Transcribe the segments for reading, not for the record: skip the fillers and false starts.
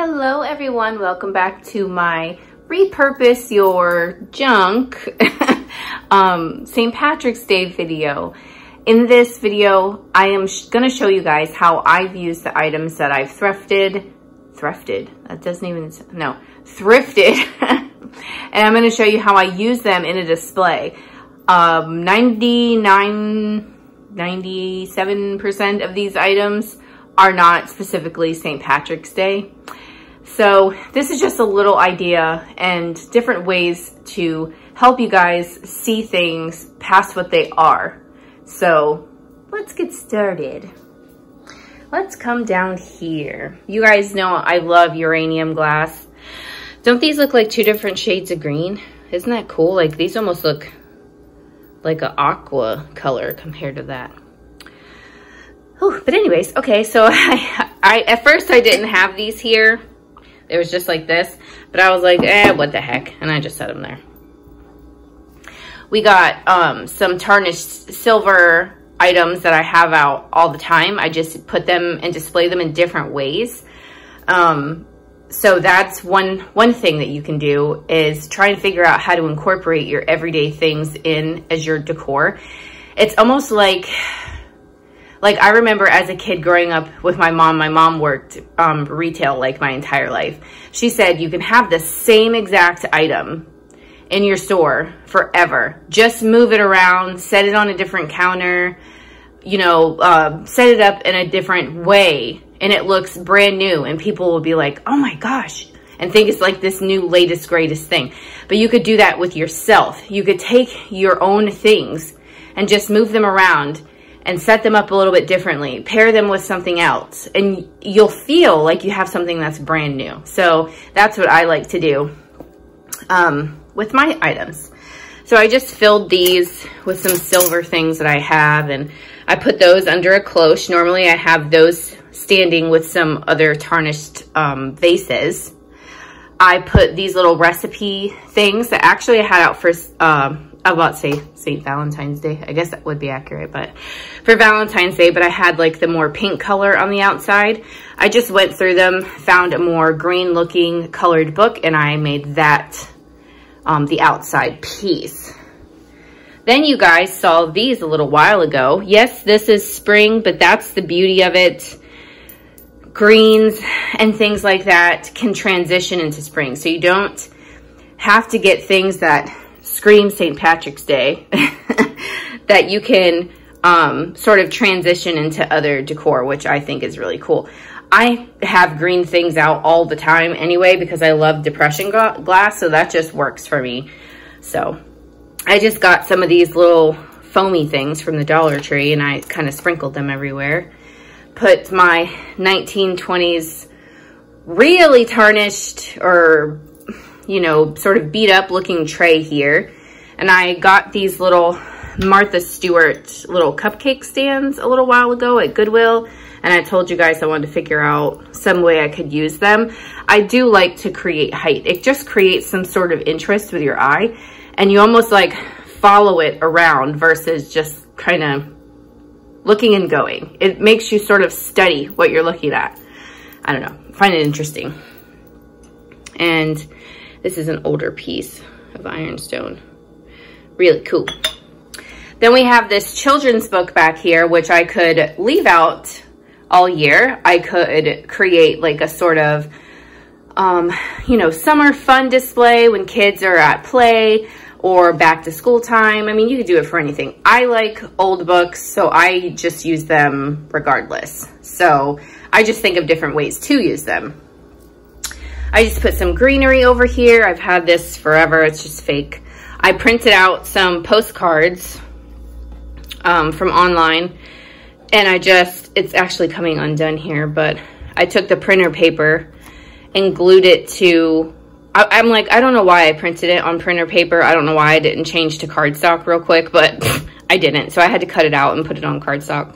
Hello everyone, welcome back to my repurpose your junk St. Patrick's Day video. In this video, I am going to show you guys how I've used the items that I've thrifted, and I'm going to show you how I use them in a display. 97% of these items are not specifically St. Patrick's Day. So this is just a little idea and different ways to help you guys see things past what they are. So let's get started. Let's come down here. You guys know I love uranium glass. Don't these look like two different shades of green? Isn't that cool? Like these almost look like an aqua color compared to that. Oh, but anyways, okay, so I at first I didn't have these here. It was just like this, but I was like, what the heck? And I just set them there. We got some tarnished silver items that I have out all the time. I just put them and display them in different ways. So that's one thing that you can do is try and figure out how to incorporate your everyday things in as your decor. It's almost like I remember as a kid growing up with my mom worked retail like my entire life. She said you can have the same exact item in your store forever. Just move it around, set it on a different counter, you know, set it up in a different way and it looks brand new and people will be like, oh my gosh, and think it's like this new latest greatest thing. But you could do that with yourself. You could take your own things and just move them around and set them up a little bit differently, pair them with something else, and you'll feel like you have something that's brand new. So that's what I like to do with my items. So I just filled these with some silver things that I have, and I put those under a cloche. Normally I have those standing with some other tarnished vases. I put these little recipe things that actually I had out for I was about to say St. Valentine's Day. I guess that would be accurate, but for Valentine's Day, but I had like the more pink color on the outside. I just went through them, found a more green looking colored book, and I made that the outside piece. Then you guys saw these a little while ago. Yes, this is spring, but that's the beauty of it. Greens and things like that can transition into spring. So you don't have to get things that scream St. Patrick's Day that you can sort of transition into other decor, which I think is really cool. I have green things out all the time anyway because I love depression glass, so that just works for me. So I just got some of these little foamy things from the Dollar Tree and I kind of sprinkled them everywhere. Put my 1920s really tarnished or, you know, sort of beat up looking tray here. And I got these little Martha Stewart little cupcake stands a little while ago at Goodwill. And I told you guys I wanted to figure out some way I could use them. I do like to create height. It just creates some sort of interest with your eye. And you almost like follow it around versus just kind of looking and going. It makes you sort of study what you're looking at. I don't know, I find it interesting. And this is an older piece of ironstone. Really cool. Then we have this children's book back here, which I could leave out all year. I could create like a sort of, you know, summer fun display when kids are at play or back to school time. I mean, you could do it for anything. I like old books, so I just use them regardless. So I just think of different ways to use them. I just put some greenery over here. I've had this forever. It's just fake. I printed out some postcards from online, and it's actually coming undone here, but I took the printer paper and glued it to, I'm like, I don't know why I printed it on printer paper. I don't know why I didn't change to cardstock real quick, but I didn't. So I had to cut it out and put it on cardstock.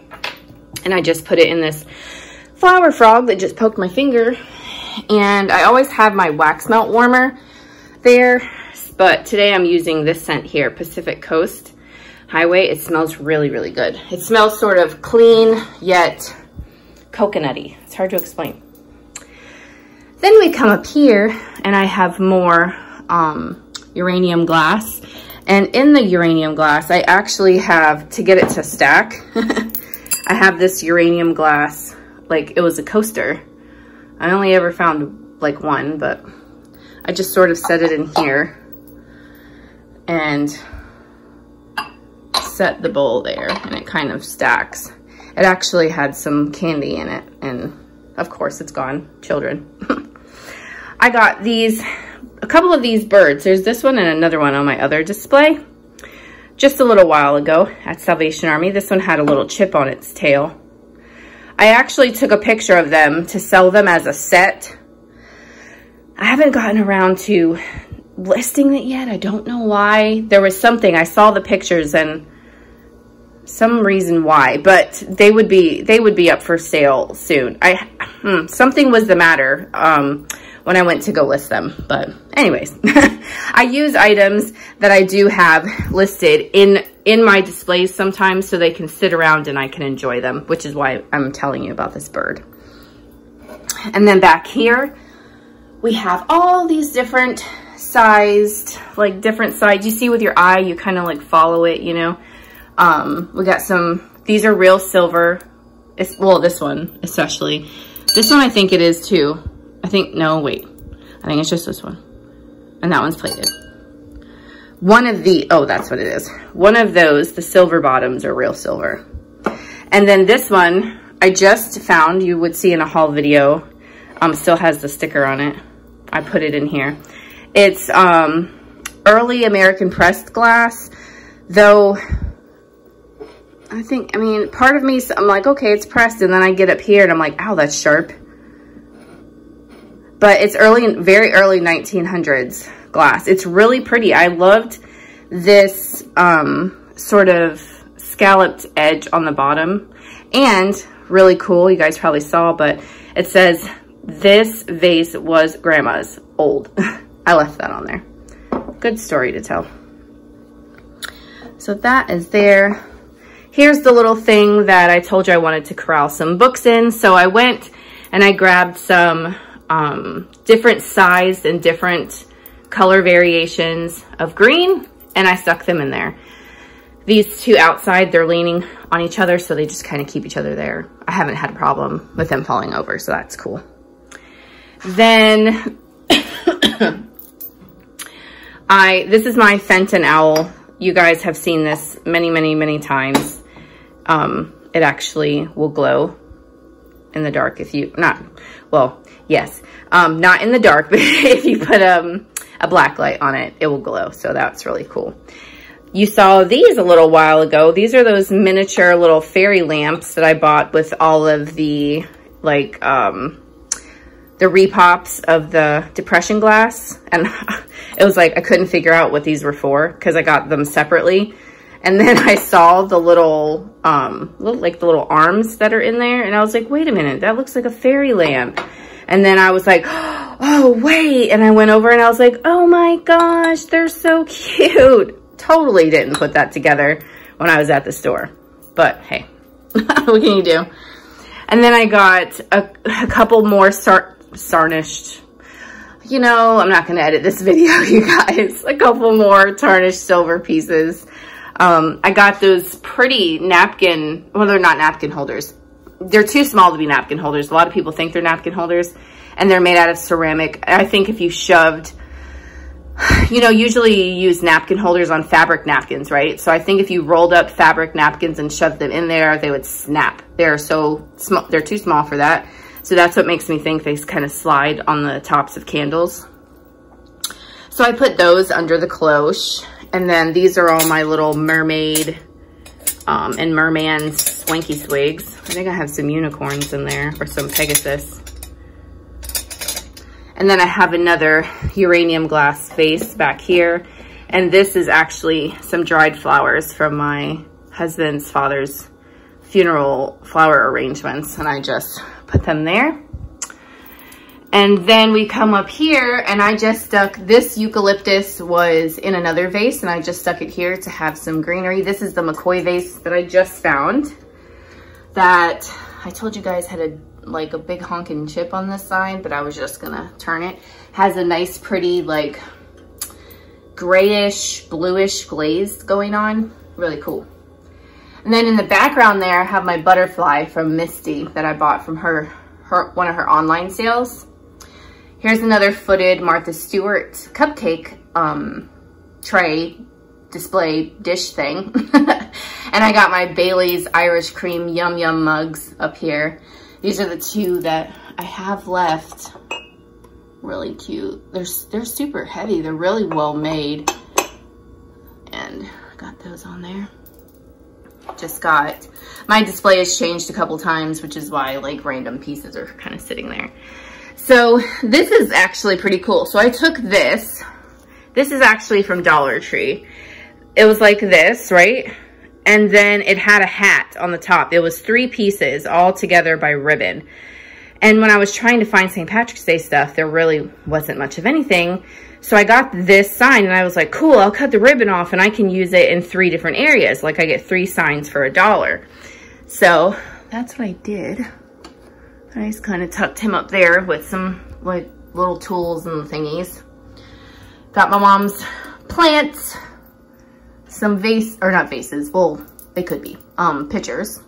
And I just put it in this flower frog that just poked my finger. And I always have my wax melt warmer there, but today I'm using this scent here, Pacific Coast Highway. It smells really, really good. It smells sort of clean, yet coconutty. It's hard to explain. Then we come up here and I have more uranium glass. And in the uranium glass, I actually have, to get it to stack, I have this uranium glass, like it was a coaster. I only ever found like one, but I just sort of set it in here and set the bowl there, and it kind of stacks. It actually had some candy in it, and of course it's gone, children. I got these, a couple of these birds. There's this one and another one on my other display just a little while ago at Salvation Army. This one had a little chip on its tail. I actually took a picture of them to sell them as a set. I haven't gotten around to listing it yet. I don't know why. There was something, I saw the pictures and some reason why, but they would be up for sale soon. Something was the matter when I went to go list them. But anyways, I use items that I do have listed in my displays sometimes so they can sit around and I can enjoy them, which is why I'm telling you about this bird. And then back here, we have all these different sized, like different sides. You see with your eye, you kind of like follow it, you know. We got some, these are real silver. Well, this one especially. This one I think it is too. I think, no, wait. I think it's just this one. And that one's plated. One of the, oh, that's what it is. One of those, the silver bottoms are real silver. And then this one, I just found, you would see in a haul video, still has the sticker on it. I put it in here. It's early American pressed glass, though I mean, part of me, I'm like, okay, it's pressed, and then I get up here and I'm like, ow, that's sharp. But it's very early 1900s glass. It's really pretty. I loved this sort of scalloped edge on the bottom. And really cool, you guys probably saw, but it says, this vase was grandma's, old. I left that on there. Good story to tell. So that is there. Here's the little thing that I told you I wanted to corral some books in. So I went and I grabbed some different size and different color variations of green, and I stuck them in there. These two outside, they're leaning on each other, so they just kind of keep each other there. I haven't had a problem with them falling over, so that's cool. Then this is my Fenton owl. You guys have seen this many, many, many times. It actually will glow in the dark if you, yes, not in the dark, but if you put a black light on it, it will glow. So that's really cool. You saw these a little while ago. These are those miniature little fairy lamps that I bought with all of the, like, the repops of the depression glass. And it was like, I couldn't figure out what these were for because I got them separately. And then I saw the little, like the little arms that are in there. And I was like, wait a minute, that looks like a fairy lamp. And then I was like, oh, wait. And I went over and I was like, oh my gosh, they're so cute. Totally didn't put that together when I was at the store. But hey, what can you do? And then I got a couple more tarnished, you know, I'm not going to edit this video, you guys. A couple more tarnished silver pieces. I got those pretty napkin, well, they're not napkin holders. They're too small to be napkin holders. A lot of people think they're napkin holders, and they're made out of ceramic. I think if you shoved, you know, usually you use napkin holders on fabric napkins, right? So I think if you rolled up fabric napkins and shoved them in there, they would snap. They're so small, they're too small for that. So that's what makes me think they kind of slide on the tops of candles. So I put those under the cloche. And then these are all my little mermaid and merman swanky swigs. I think I have some unicorns in there, or some Pegasus. And then I have another uranium glass vase back here. And this is actually some dried flowers from my husband's father's funeral flower arrangements. And I just put them there. And then we come up here and I just stuck, this eucalyptus was in another vase and I just stuck it here to have some greenery. This is the McCoy vase that I just found that I told you guys had like a big honking chip on this side, but I was just gonna turn it. Has a nice, pretty, like grayish, bluish glaze going on. Really cool. And then in the background there, I have my butterfly from Misty that I bought from one of her online sales. Here's another footed Martha Stewart cupcake tray display dish thing. And I got my Bailey's Irish Cream Yum Yum mugs up here. These are the two that I have left. Really cute. They're super heavy. They're really well made. And I got those on there. Just got, my display has changed a couple times, which is why like random pieces are kind of sitting there. So this is actually pretty cool. So I took this. This is actually from Dollar Tree. It was like this, right? And then it had a hat on the top. It was 3 pieces all together by ribbon. And when I was trying to find St. Patrick's Day stuff, there really wasn't much of anything. So I got this sign and I was like, cool, I'll cut the ribbon off and I can use it in 3 different areas. Like I get 3 signs for $1. So that's what I did. I just kind of tucked him up there with some like little tools and thingies. Got my mom's plants, some vase, or not vases, well, they could be, pitchers.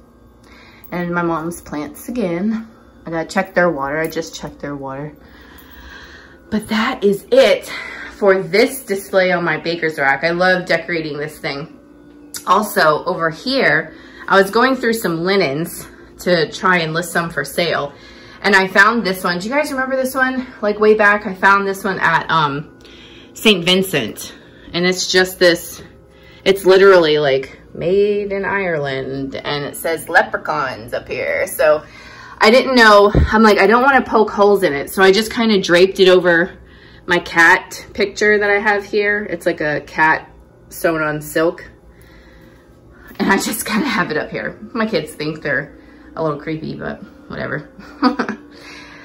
And my mom's plants again. I gotta check their water. I just checked their water. But that is it for this display on my baker's rack. I love decorating this thing. Also, over here, I was going through some linens to try and list some for sale. And I found this one. Do you guys remember this one? Like way back, I found this one at St. Vincent. And it's just this, it's literally like made in Ireland. And it says leprechauns up here. So I didn't know, I'm like, I don't want to poke holes in it. So I just kind of draped it over my cat picture that I have here. It's like a cat sewn on silk. And I just kind of have it up here. My kids think they're a little creepy, but whatever.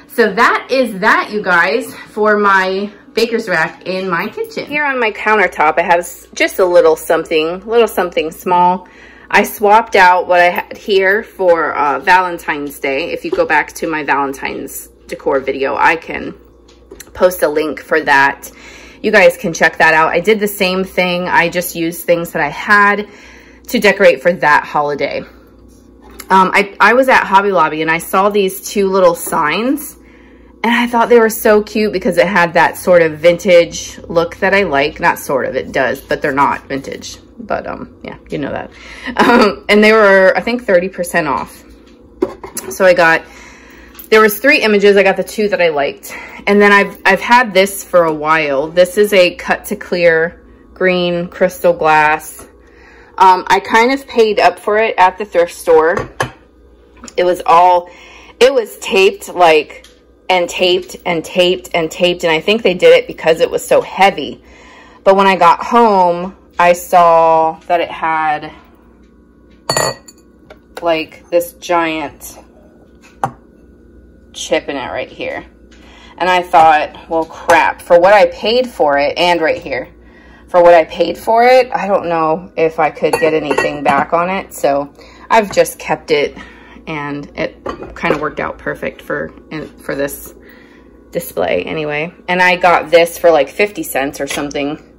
So that is that, you guys, for my baker's rack in my kitchen. Here on my countertop, I have just a little something small. I swapped out what I had here for Valentine's Day. If you go back to my Valentine's decor video, I can post a link for that. You guys can check that out. I did the same thing. I just used things that I had to decorate for that holiday. I was at Hobby Lobby and I saw these 2 little signs and I thought they were so cute because it had that sort of vintage look that I like. Not sort of, it does, but they're not vintage. But yeah, you know that. And they were, I think, 30% off. So there was 3 images. I got the 2 that I liked. And then I've had this for a while. This is a cut to clear green crystal glass. I kind of paid up for it at the thrift store. It was taped like, and taped and taped and taped. And I think they did it because it was so heavy. But when I got home, I saw that it had like this giant chip in it right here. And I thought, well, crap, for what I paid for it, and right here, for what I paid for it, I don't know if I could get anything back on it. So I've just kept it, and it kind of worked out perfect for this display anyway. And I got this for like 50 cents or something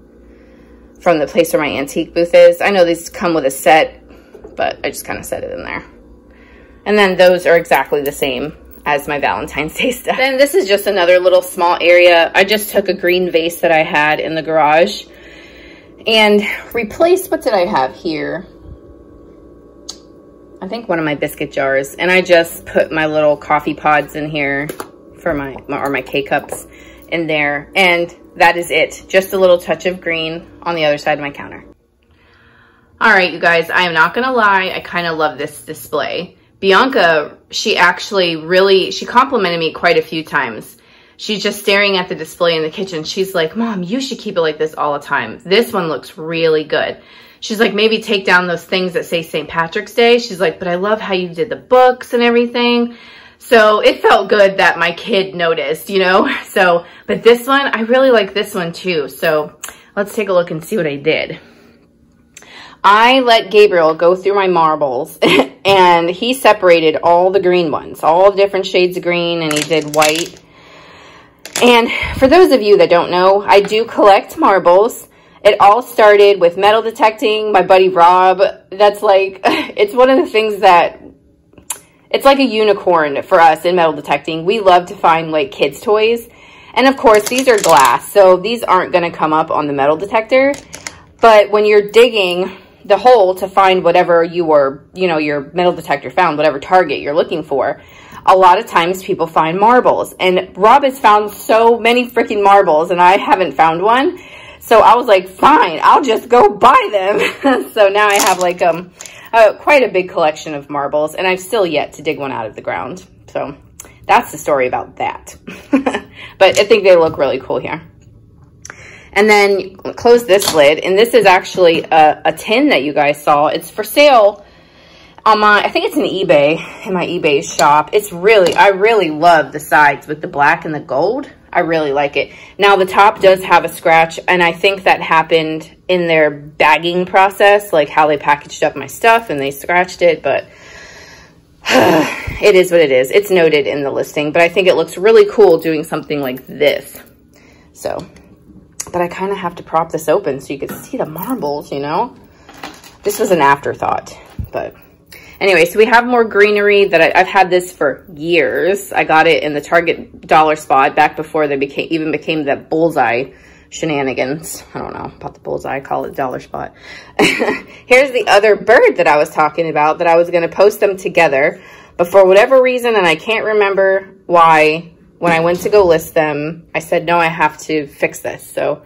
from the place where my antique booth is. I know these come with a set, but I just kind of set it in there. And then those are exactly the same as my Valentine's Day stuff. Then this is just another little small area. I just took a green vase that I had in the garage and replaced, what did I have here? I think one of my biscuit jars. And I just put my little coffee pods in here for my K-cups in there. And that is it. Just a little touch of green on the other side of my counter. All right, you guys, I am not gonna lie. I kind of love this display. Bianca, she complimented me quite a few times. She's just staring at the display in the kitchen. She's like, Mom, you should keep it like this all the time. This one looks really good. She's like, maybe take down those things that say St. Patrick's Day. She's like, but I love how you did the books and everything. So it felt good that my kid noticed, you know? So, but this one, I really like this one too. So let's take a look and see what I did. I let Gabriel go through my marbles and he separated all the green ones, all the different shades of green, and he did white. And for those of you that don't know, I do collect marbles. It all started with metal detecting. My buddy Rob, that's like, it's one of the things that, it's like a unicorn for us in metal detecting. We love to find like kids' toys. And of course, these are glass, so these aren't going to come up on the metal detector. But when you're digging the hole to find whatever your metal detector found, whatever target you're looking for, a lot of times people find marbles. And Rob has found so many freaking marbles, and I haven't found one. So I was like, fine, I'll just go buy them. So now I have like quite a big collection of marbles, and I've still yet to dig one out of the ground. So that's the story about that. But I think they look really cool here. And then close this lid, and this is actually a tin that you guys saw. It's for sale on I think it's an eBay, in my eBay shop. I really love the sides with the black and the gold. I really like it. Now the top does have a scratch, and I think that happened in their bagging process, like how they packaged up my stuff and they scratched it, but it is what it is. It's noted in the listing, but I think it looks really cool doing something like this. So, but I kind of have to prop this open so you can see the marbles, you know? This was an afterthought, but anyway, so we have more greenery that I've had this for years. I got it in the Target dollar spot back before they even became the bullseye shenanigans. I don't know about the bullseye, I call it dollar spot. Here's the other bird that I was talking about, that I was going to post them together, but for whatever reason, and I can't remember why, when I went to go list them, I said, no, I have to fix this. So,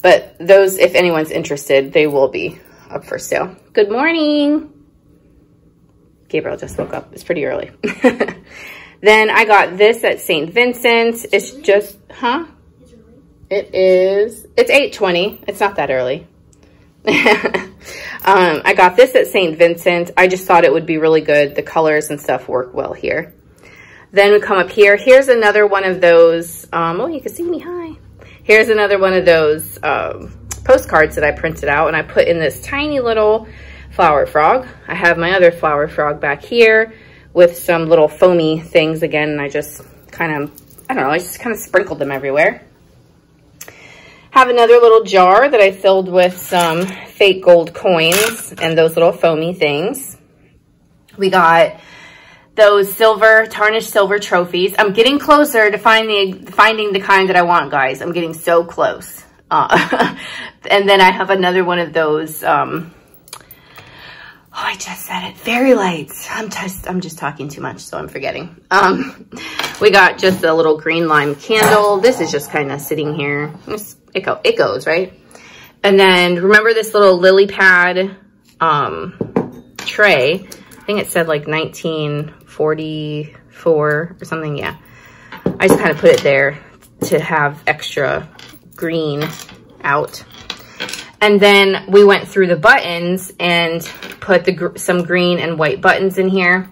but those, if anyone's interested, they will be up for sale. Good morning. Gabriel just woke up. It's pretty early. Then I got this at St. Vincent's. It's just, it's 8:20. It's not that early. I got this at St. Vincent. I just thought it would be really good. The colors and stuff work well here. Then we come up here. Here's another one of those, oh, you can see me, hi. Here's another one of those postcards that I printed out, and I put in this tiny little flower frog. I have my other flower frog back here with some little foamy things again, and I just kind of, I don't know, I just kind of sprinkled them everywhere. Have another little jar that I filled with some fake gold coins and those little foamy things. We got those tarnished silver trophies. I'm getting closer to finding the kind that I want, guys. I'm getting so close. And then I have another one of those, oh, I just said it, fairy lights. I'm just talking too much, so I'm forgetting. We got just a little green lime candle. This is just kind of sitting here. It goes, right? And then remember this little lily pad tray. I think it said like 1944 or something. Yeah. I just kind of put it there to have extra green out. And then we went through the buttons and put some green and white buttons in here.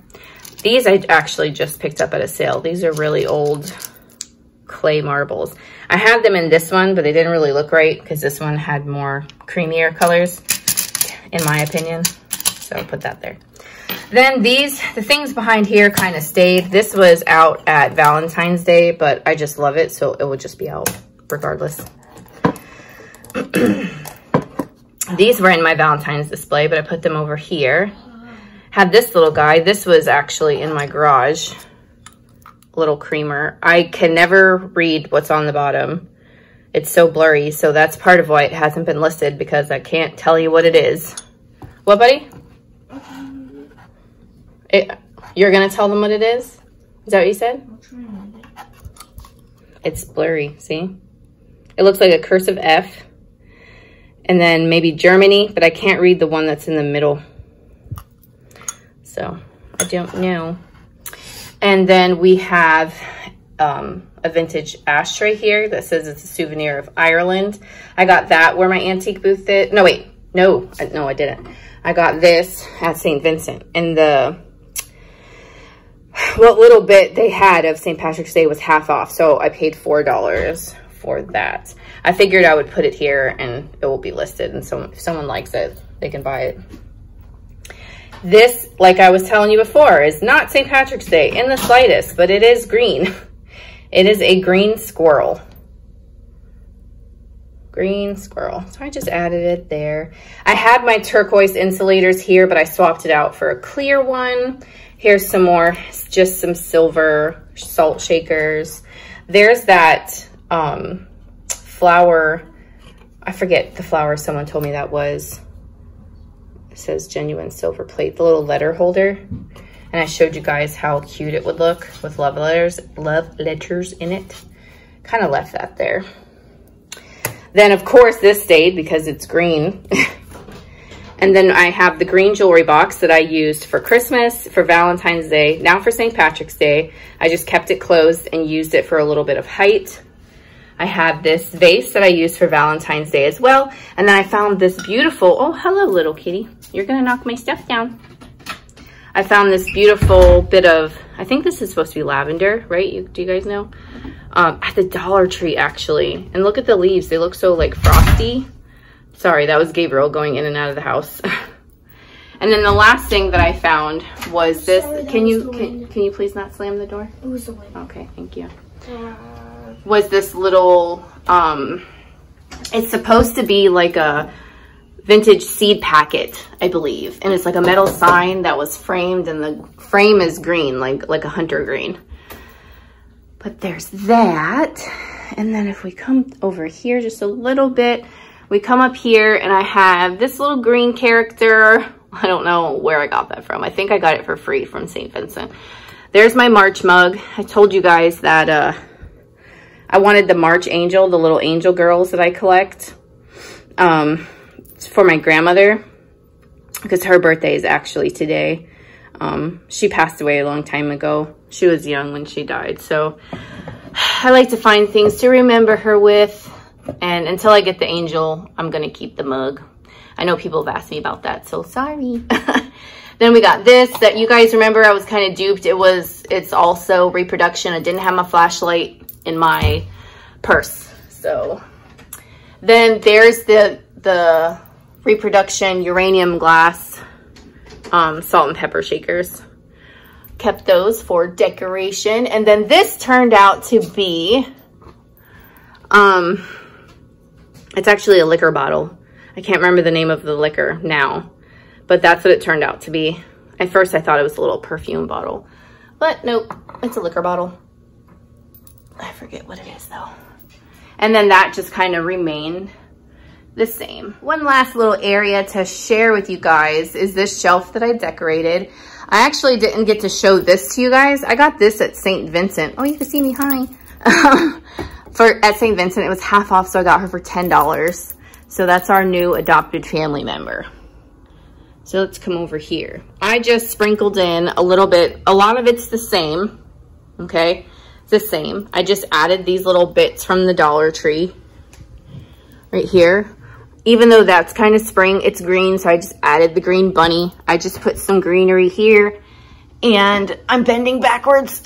These I actually just picked up at a sale. These are really old clay marbles. I had them in this one, but they didn't really look right because this one had more creamier colors, in my opinion. So I'll put that there. Then the things behind here kind of stayed. This was out at Valentine's Day, but I just love it, so it will just be out regardless. These were in my Valentine's display, but I put them over here. Had this little guy. This was actually in my garage. Little creamer. I can never read what's on the bottom. It's so blurry, so that's part of why it hasn't been listed, because I can't tell you what it is. What, buddy? You're gonna tell them what it is? Is that what you said? It's blurry, see? It looks like a cursive F. And then maybe Germany, but I can't read the one that's in the middle. So I don't know. And then we have a vintage ashtray here that says it's a souvenir of Ireland. I got that where my antique booth is. No, wait, no, I didn't. I got this at St. Vincent, and what little bit they had of St. Patrick's Day was half off, so I paid $4 for that. I figured I would put it here and it will be listed, and so if someone likes it, they can buy it. This, like I was telling you before, is not St. Patrick's Day in the slightest, but it is green. It is a green squirrel. Green squirrel. So I just added it there. I had my turquoise insulators here, but I swapped it out for a clear one. Here's some more, just some silver salt shakers. There's that flower. I forget the flower someone told me that was. It says genuine silver plate, the little letter holder. And I showed you guys how cute it would look with love letters in it. Kind of left that there. Then of course this stayed because it's green. And then I have the green jewelry box that I used for Christmas, for Valentine's Day, now for St. Patrick's Day. I just kept it closed and used it for a little bit of height. I have this vase that I used for Valentine's Day as well. And then I found this beautiful, oh, hello, little kitty. You're gonna knock my stuff down. I found this beautiful bit of, I think this is supposed to be lavender, right? Do you guys know? At the Dollar Tree, actually. And look at the leaves. They look so like frosty. Sorry, that was Gabriel going in and out of the house. And then the last thing that I found was this. Sorry, can you please not slam the door? It was the wind. Okay, thank you. Was this little, it's supposed to be like a vintage seed packet, I believe. And it's like a metal sign that was framed, and the frame is green, like a hunter green. But there's that. And then if we come over here just a little bit, we come up here and I have this little green character. I don't know where I got that from. I think I got it for free from St. Vincent. There's my March mug. I told you guys that I wanted the March angel, the little angel girls that I collect. It's for my grandmother because her birthday is actually today. She passed away a long time ago. She was young when she died. So I like to find things to remember her with. And until I get the angel, I'm going to keep the mug. I know people have asked me about that, so sorry. Then we got this that you guys remember I was kind of duped. It's also reproduction. I didn't have my flashlight in my purse. So then there's the reproduction uranium glass salt and pepper shakers. Kept those for decoration. And then this turned out to be, it's actually a liquor bottle. I can't remember the name of the liquor now, but that's what it turned out to be. At first I thought it was a little perfume bottle, but nope, it's a liquor bottle. I forget what it is though. And then that just kind of remained the same. One last little area to share with you guys is this shelf that I decorated. I actually didn't get to show this to you guys. I got this at St. Vincent. Oh, you can see me, hi. At St. Vincent, it was half off, so I got her for $10. So that's our new adopted family member. So let's come over here. I just sprinkled in a little bit. A lot of it's the same, okay? It's the same. I just added these little bits from the Dollar Tree right here. Even though that's kind of spring, it's green, so I just added the green bunny. I just put some greenery here, and I'm bending backwards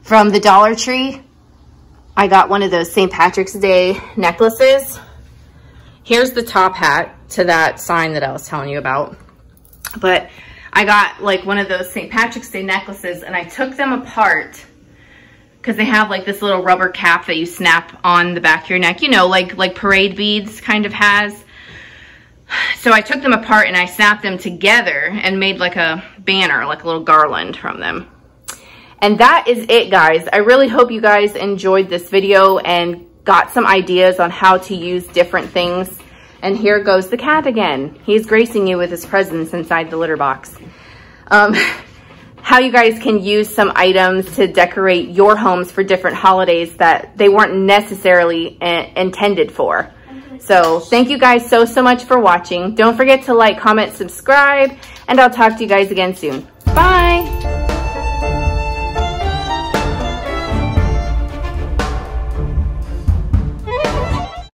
from the Dollar Tree. I got one of those St. Patrick's Day necklaces. Here's the top hat to that sign that I was telling you about. But I got like one of those St. Patrick's Day necklaces, and I took them apart because they have like this little rubber cap that you snap on the back of your neck, you know, like parade beads kind of has. So I took them apart and I snapped them together and made like a banner, like a little garland from them. And that is it, guys. I really hope you guys enjoyed this video and got some ideas on how to use different things. And here goes the cat again. He's gracing you with his presence inside the litter box. How you guys can use some items to decorate your homes for different holidays that they weren't necessarily intended for. So thank you guys so much for watching. Don't forget to like, comment, subscribe, and I'll talk to you guys again soon.